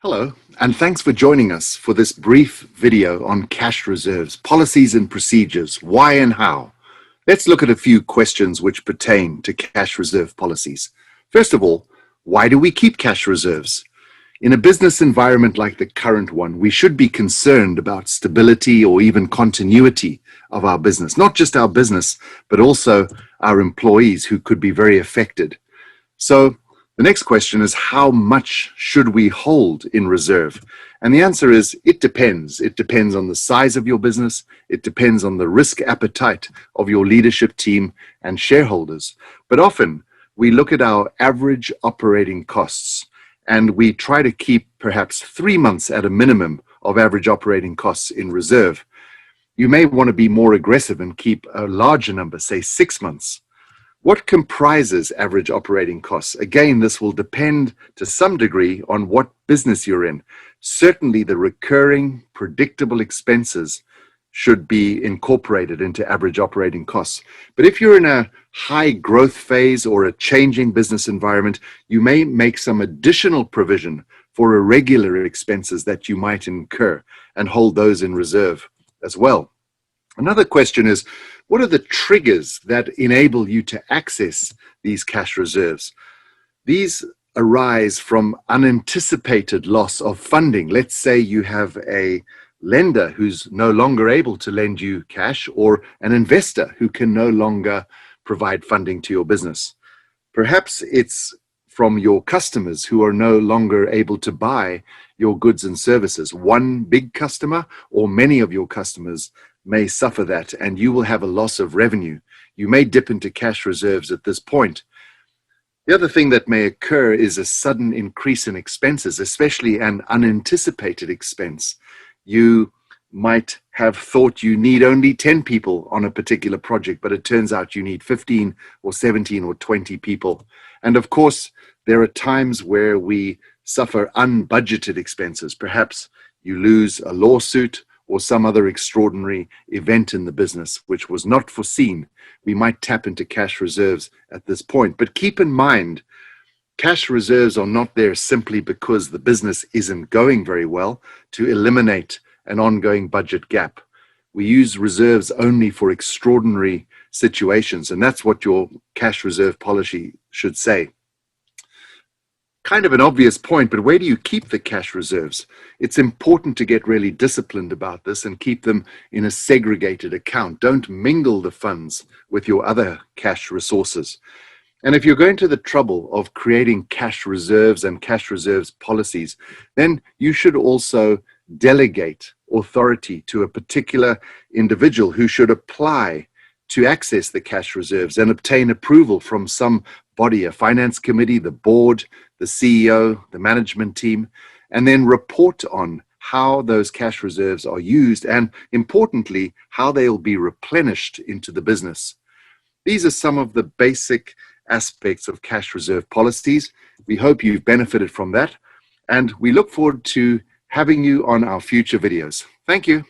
Hello, and thanks for joining us for this brief video on cash reserves, policies and procedures, why and how. Let's look at a few questions which pertain to cash reserve policies. First of all, why do we keep cash reserves? In a business environment like the current one, we should be concerned about stability or even continuity of our business, not just our business, but also our employees who could be very affected. So the next question is, how much should we hold in reserve? And the answer is, it depends. It depends on the size of your business. It depends on the risk appetite of your leadership team and shareholders. But often we look at our average operating costs and we try to keep perhaps 3 months at a minimum of average operating costs in reserve. You may want to be more aggressive and keep a larger number, say 6 months. What comprises average operating costs? Again, this will depend to some degree on what business you're in. Certainly, the recurring, predictable expenses should be incorporated into average operating costs. But if you're in a high growth phase or a changing business environment, you may make some additional provision for irregular expenses that you might incur and hold those in reserve as well. Another question is, what are the triggers that enable you to access these cash reserves? These arise from unanticipated loss of funding. Let's say you have a lender who's no longer able to lend you cash, or an investor who can no longer provide funding to your business. Perhaps it's from your customers who are no longer able to buy your goods and services. One big customer or many of your customers may suffer that, and you will have a loss of revenue. You may dip into cash reserves at this point. The other thing that may occur is a sudden increase in expenses, especially an unanticipated expense. You might have thought you need only 10 people on a particular project, but it turns out you need 15 or 17 or 20 people. And of course, there are times where we suffer unbudgeted expenses. Perhaps you lose a lawsuit or some other extraordinary event in the business which was not foreseen. We might tap into cash reserves at this point. But keep in mind, cash reserves are not there simply because the business isn't going very well to eliminate an ongoing budget gap. We use reserves only for extraordinary situations, and that's what your cash reserve policy should say. Kind of an obvious point, but where do you keep the cash reserves? It's important to get really disciplined about this and keep them in a segregated account. Don't mingle the funds with your other cash resources. And if you're going to the trouble of creating cash reserves and cash reserves policies, then you should also delegate authority to a particular individual who should apply to access the cash reserves and obtain approval from some body, a finance committee, the board, the CEO, the management team, and then report on how those cash reserves are used and, importantly, how they'll be replenished into the business. These are some of the basic aspects of cash reserve policies. We hope you've benefited from that, and we look forward to having you on our future videos. Thank you.